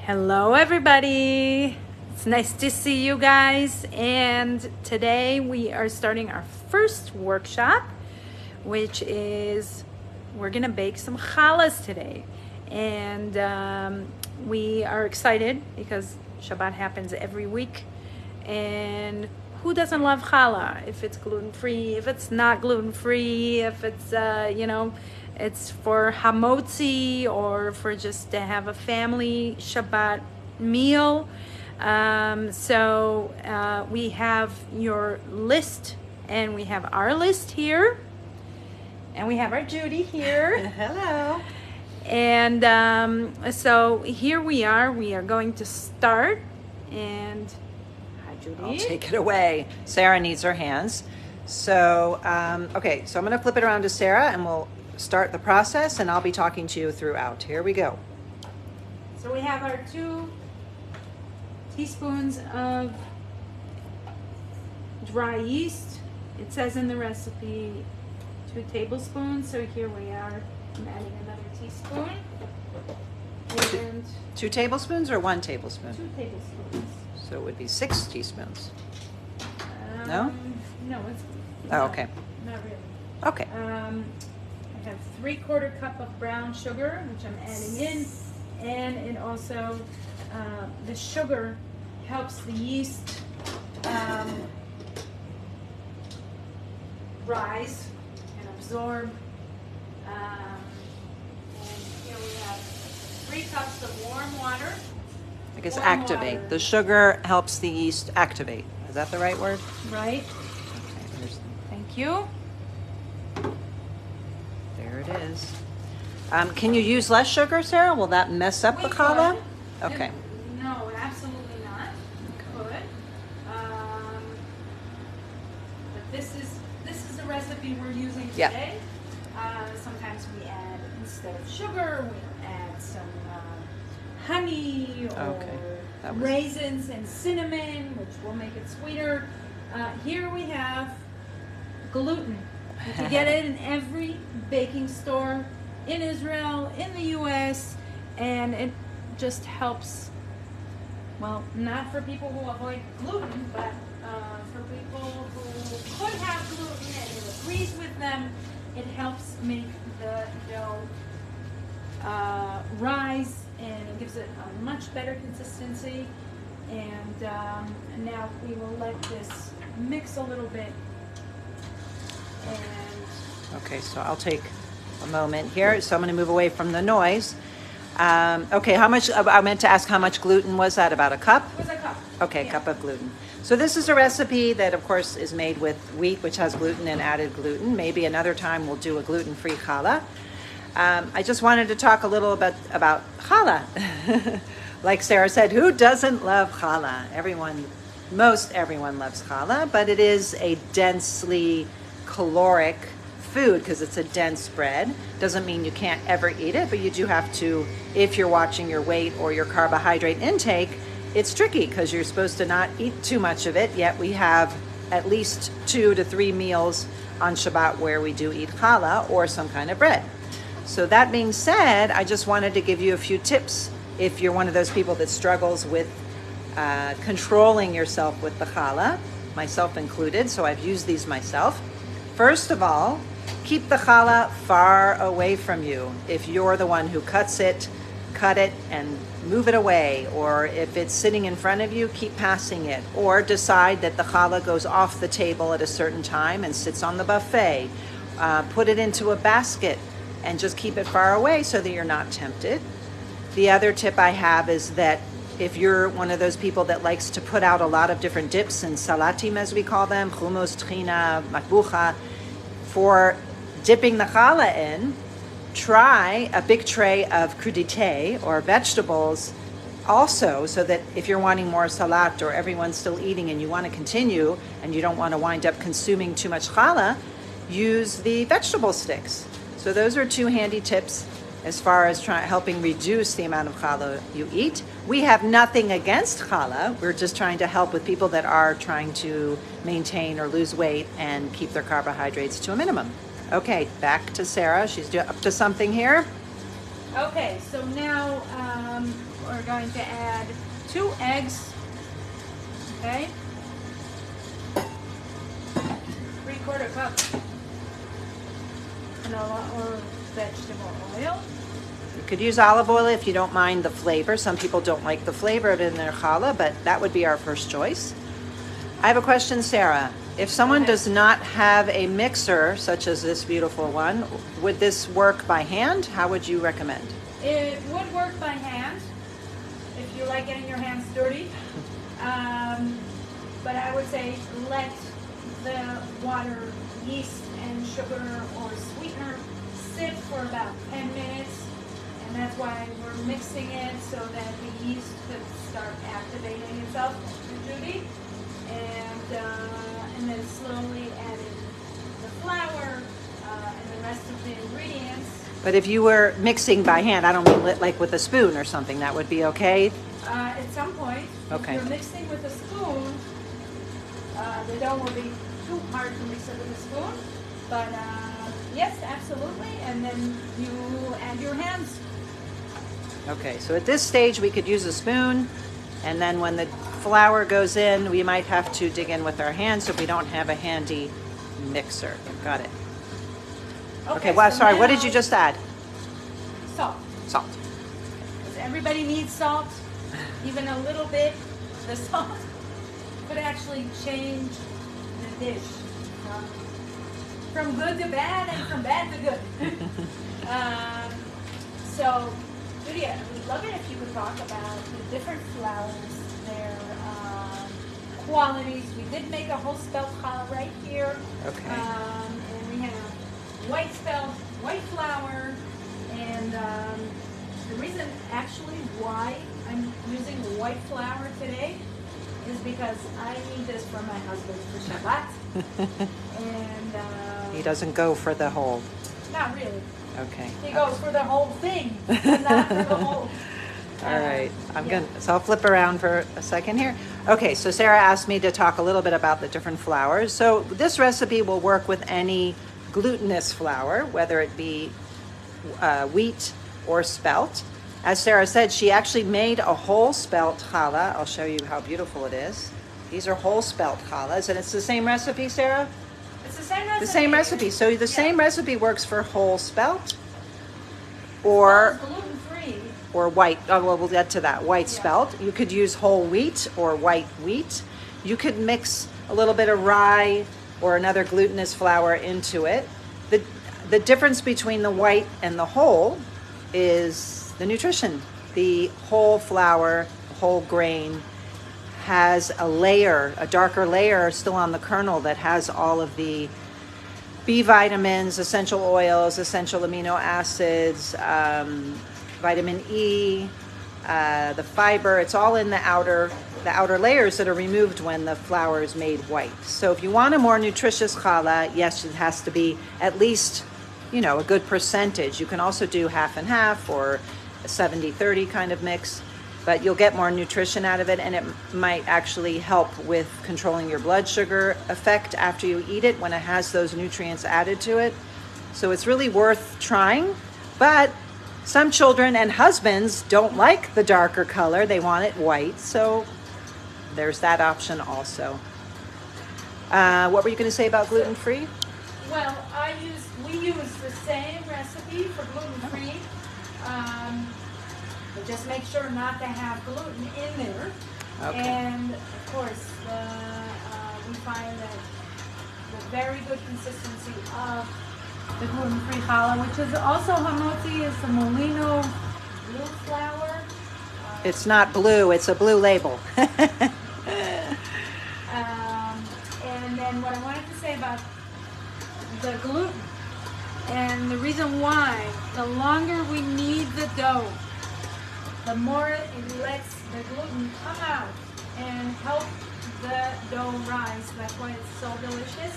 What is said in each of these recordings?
Hello everybody, it's nice to see you guys, and today we are starting our first workshop, which is we're gonna bake some challahs today. And we are excited because Shabbat happens every week, and who doesn't love challah? If it's gluten-free, if it's not gluten-free, if it's it's for hamotzi or for just to have a family Shabbat meal. So we have your list, and we have our list here, and we have our Judy here. Hello. And so here we are going to start. And hi, Judy. I'll take it away. Sarah needs her hands. So, okay, so I'm going to flip it around to Sarah, and we'll start the process, and I'll be talking to you throughout. Here we go. So we have our 2 teaspoons of dry yeast. It says in the recipe 2 tablespoons. So here we are. I'm adding another teaspoon. And 2 tablespoons or 1 tablespoon? 2 tablespoons. So it would be 6 teaspoons. No? No, it's Oh, okay. not really. Okay. I have 3/4 cup of brown sugar, which I'm adding in, and it also the sugar helps the yeast rise and absorb. And here we have 3 cups of warm water. I guess Warm activate. water. The sugar helps the yeast activate. Is that the right word? Right. Okay, Thank you. there it is. Can you use less sugar, Sarah? Will that mess up the We challah? could. Okay. No, absolutely not. We could. But this is the recipe we're using Yeah. today. Sometimes we add, instead of sugar, we add some honey or Okay. That was- raisins and cinnamon, which will make it sweeter. Here we have gluten. You can get it in every baking store in Israel, in the US, and it just helps, well, not for people who avoid gluten, but for people who could have gluten and it agrees with them. It helps make the dough rise, and it gives it a much better consistency. And now we will let this mix a little bit. And Okay, so I'll take a moment here. So I'm going to move away from the noise. Okay, how much? I meant to ask how much gluten was that? About a cup? it was a cup. Okay, Yeah. cup of gluten. So this is a recipe that, of course, is made with wheat, which has gluten and added gluten. Maybe another time we'll do a gluten-free challah. I just wanted to talk a little bit about challah. Like Sarah said, who doesn't love challah? Most everyone loves challah, but it is a densely caloric food because it's a dense bread. Doesn't mean you can't ever eat it, but you do have to, if you're watching your weight or your carbohydrate intake. It's tricky because you're supposed to not eat too much of it, yet we have at least 2 to 3 meals on Shabbat where we do eat challah or some kind of bread. So that being said, I just wanted to give you a few tips if you're one of those people that struggles with controlling yourself with the challah, myself included, so I've used these myself. First of all, keep the challah far away from you. If you're the one who cuts it, cut it and move it away, or if it's sitting in front of you, keep passing it, or decide that the challah goes off the table at a certain time and sits on the buffet. Put it into a basket and just keep it far away so that you're not tempted. The other tip I have is that if you're one of those people that likes to put out a lot of different dips and salatim, as we call them, hummus, trina, matbucha, for dipping the challah in, try a big tray of crudité or vegetables also, so that if you're wanting more salat or everyone's still eating and you want to continue and you don't want to wind up consuming too much challah, use the vegetable sticks. So those are 2 handy tips as far as helping reduce the amount of challah you eat. We have nothing against challah. We're just trying to help with people that are trying to maintain or lose weight and keep their carbohydrates to a minimum. Okay, back to Sarah. She's up to something here. Okay, so now we're going to add 2 eggs. Okay. 3/4 cup canola or vegetable oil. You could use olive oil if you don't mind the flavor. Some people don't like the flavor of it in their challah, but that would be our first choice. I have a question, Sarah. If someone does not have a mixer, such as this beautiful one, would this work by hand? How would you recommend? It would work by hand if you like getting your hands dirty. But I would say let the water, yeast, and sugar or sweetener sit for about 10 minutes. And that's why we're mixing it so that the yeast could start activating itself, Judy. And then slowly add in the flour and the rest of the ingredients. But if you were mixing by hand, I don't mean like with a spoon or something, that would be okay? At some point, okay. If you're mixing with a spoon, the dough will be too hard to mix it with a spoon. But yes, absolutely. And then you add your hands. Okay, so at this stage we could use a spoon, and then when the flour goes in, we might have to dig in with our hands if we don't have a handy mixer. Got it. Okay, well, so sorry, now, what did you just add? Salt. Salt. Because everybody needs salt, even a little bit. The salt could actually change the dish from good to bad and from bad to good. So, Julia, I would love it if you could talk about the different flours, their qualities. We did make a whole spelt challah right here. Okay. And we have white spelt, white flour, and the reason actually why I'm using white flour today is because I need this for my husband for Shabbat. And he doesn't go for the whole. not really. Okay. He goes for the whole thing, and not for the whole. All right, so I'll flip around for a second here. Okay, so Sarah asked me to talk a little bit about the different flours. So this recipe will work with any glutinous flour, whether it be wheat or spelt. As Sarah said, she actually made a whole spelt challah. I'll show you how beautiful it is. These are whole spelt challahs, and it's the same recipe, Sarah? It's the same recipe. The same recipe. So the same recipe works for whole spelt or gluten-free. Or white. Oh, well, we'll get to that. White spelt. You could use whole wheat or white wheat. You could mix a little bit of rye or another glutinous flour into it. The difference between the white and the whole is the nutrition. The whole flour, whole grain, has a layer, a darker layer still on the kernel that has all of the B vitamins, essential oils, essential amino acids, vitamin E, the fiber. It's all in the outer layers that are removed when the flour is made white. So if you want a more nutritious challah, yes, it has to be at least, a good percentage. You can also do half and half or a 70-30 kind of mix, but you'll get more nutrition out of it, and it might actually help with controlling your blood sugar effect after you eat it when it has those nutrients added to it. So it's really worth trying, but some children and husbands don't like the darker color. They want it white, so there's that option also. What were you going to say about gluten-free? Well, we use the same recipe for gluten-free. But just make sure not to have gluten in there. Okay. And of course, we find that the very good consistency of the gluten-free challah, which is also hamotzi, is the molino blue flour. It's not blue, it's a blue label. And then what I wanted to say about the gluten, and the reason why, the longer we knead the dough, the more it lets the gluten come out and help the dough rise. That's why it's so delicious.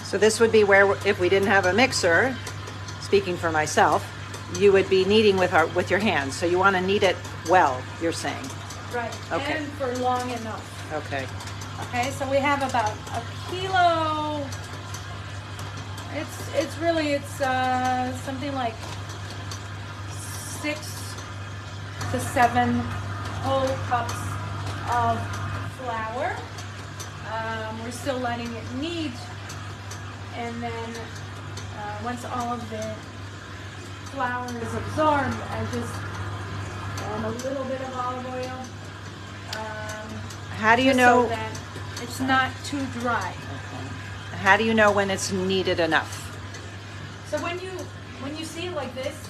So this would be where, if we didn't have a mixer, speaking for myself, you would be kneading with your hands. So you want to knead it well, you're saying. Right. Okay. And for long enough. Okay. Okay, so we have about a kilo. It's something like 6 to 7 whole cups of flour. We're still letting it knead, and then once all of the flour is absorbed, I just add a little bit of olive oil. How do you just know? so that it's not too dry? How do you know when it's kneaded enough? So when you see it like this,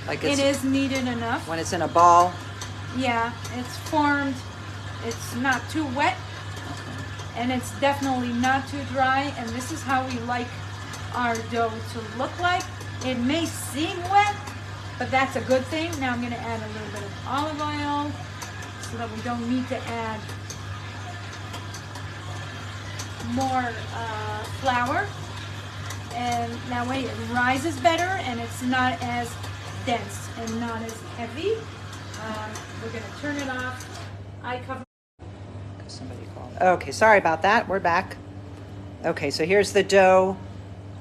Like it is kneaded enough. when it's in a ball. Yeah, it's formed. It's not too wet, and it's definitely not too dry. And this is how we like our dough to look like. It may seem wet, but that's a good thing. Now I'm going to add a little bit of olive oil so that we don't need to add more flour. And that way it rises better and it's not as dense and not as heavy. We're going to turn it off. I cover. Somebody called. Okay, sorry about that. We're back. Okay, so here's the dough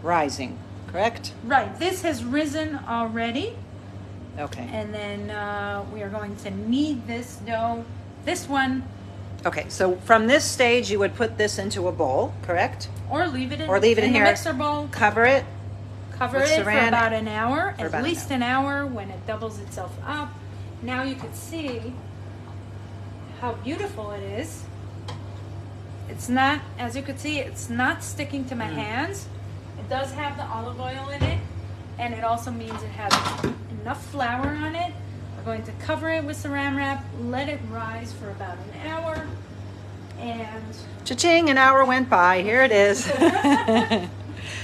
rising, correct? Right, this has risen already. Okay. And then we are going to knead this dough. This one, Okay, so from this stage, you would put this into a bowl, correct? or leave it in, in the here. mixer bowl. Cover it. Cover with it for saran about an hour, for at about an least an hour when it doubles itself up. Now you can see how beautiful it is. It's not, as you can see, it's not sticking to my hands. It does have the olive oil in it, and it also means it has enough flour on it. We're going to cover it with saran wrap, let it rise for about an hour, and Cha-ching, an hour went by. Here it is.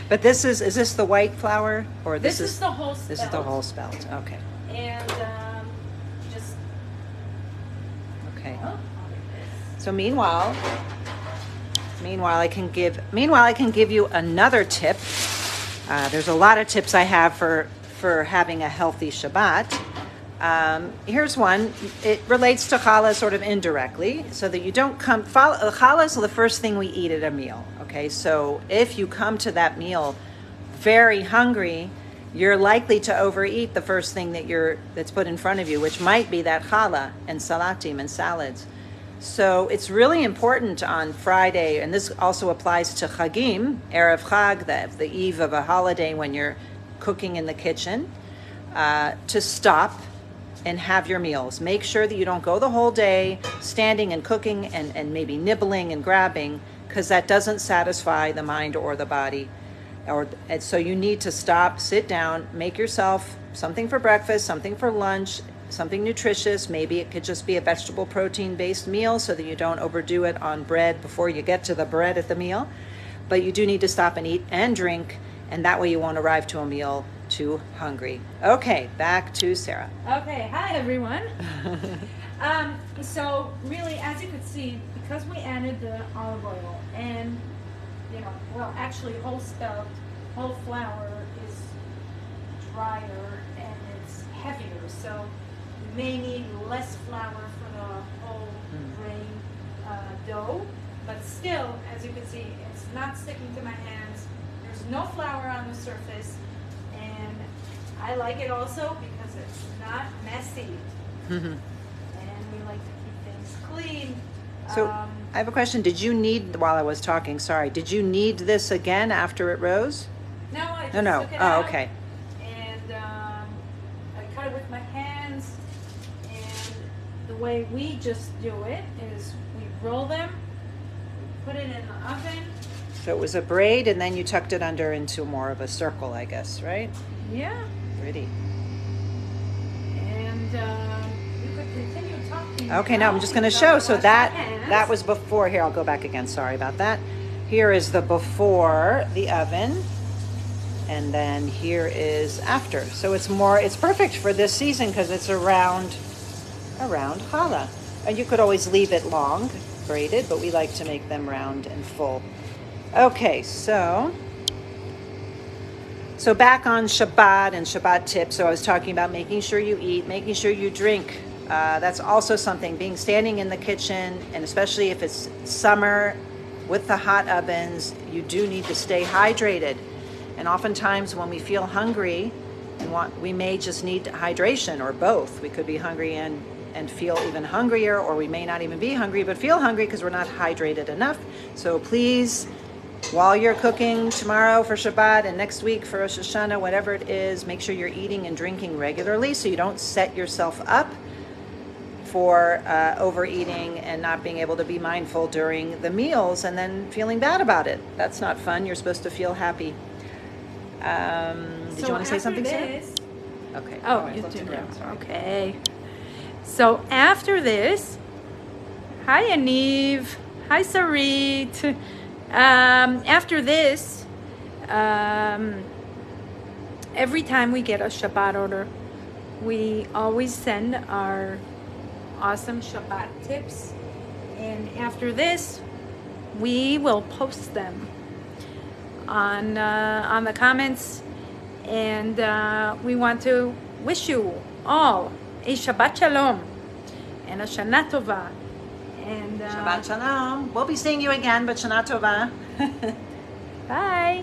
But is this the white flour? Or this is the whole spelt. This is the whole spelt. Okay. And just Okay. oh, So meanwhile I can give you another tip. There's a lot of tips I have for having a healthy Shabbat. Here's one. It relates to challah sort of indirectly, so that you don't challah is the first thing we eat at a meal. Okay, so if you come to that meal very hungry, you're likely to overeat the first thing that's put in front of you, which might be that challah and salatim and salads. So it's really important on Friday, and this also applies to Chagim, Erev Chag, the eve of a holiday when you're cooking in the kitchen, to stop and have your meals. Make sure that you don't go the whole day standing and cooking and maybe nibbling and grabbing, because that doesn't satisfy the mind or the body. And so you need to stop, sit down, make yourself something for breakfast, something for lunch, something nutritious. Maybe it could just be a vegetable protein-based meal so that you don't overdo it on bread before you get to the bread at the meal. But you do need to stop and eat and drink, and that way you won't arrive to a meal too hungry. Okay, back to Sarah. okay, hi everyone. So really, as you could see, because we added the olive oil and, actually whole flour is drier and it's heavier, so you may need less flour for the whole grain dough, but still, as you can see, it's not sticking to my hands. There's no flour on the surface, and I like it also because it's not messy. And we like to keep things clean. So I have a question. While I was talking, sorry, did you knead this again after it rose? No, I just No. took it Oh, out, okay. and I cut it with my hands, and the way we just do it is we roll them, we put it in the oven. So it was a braid, and then you tucked it under into more of a circle, I guess, right? Yeah, Pretty. and you could continue talking. Okay, now I'm just going to show. So that was before. Here, I'll go back again. Sorry about that. Here is the before the oven, and then here is after. So it's perfect for this season because it's around challah. And you could always leave it long, braided, but we like to make them round and full. Okay, so back on Shabbat and Shabbat tips. So I was talking about making sure you eat, making sure you drink. That's also something, standing in the kitchen, and especially if it's summer with the hot ovens, you do need to stay hydrated. And oftentimes when we feel hungry, We may just need hydration or both. We could be hungry and feel even hungrier, or we may not even be hungry but feel hungry because we're not hydrated enough. So please, while you're cooking tomorrow for Shabbat and next week for Rosh Hashanah, whatever it is, make sure you're eating and drinking regularly so you don't set yourself up for overeating and not being able to be mindful during the meals and then feeling bad about it. That's not fun. You're supposed to feel happy. Did you want to say something, Sarah? Okay. Oh, you do now. Okay. So after this, hi Aniv, hi Sarit. After this, every time we get a Shabbat order, we always send our awesome Shabbat tips, and after this, we will post them on the comments, and we want to wish you all a Shabbat Shalom and a Shana Tova. And Shabbat Shalom. We'll be seeing you again, but Shana Tova. Bye.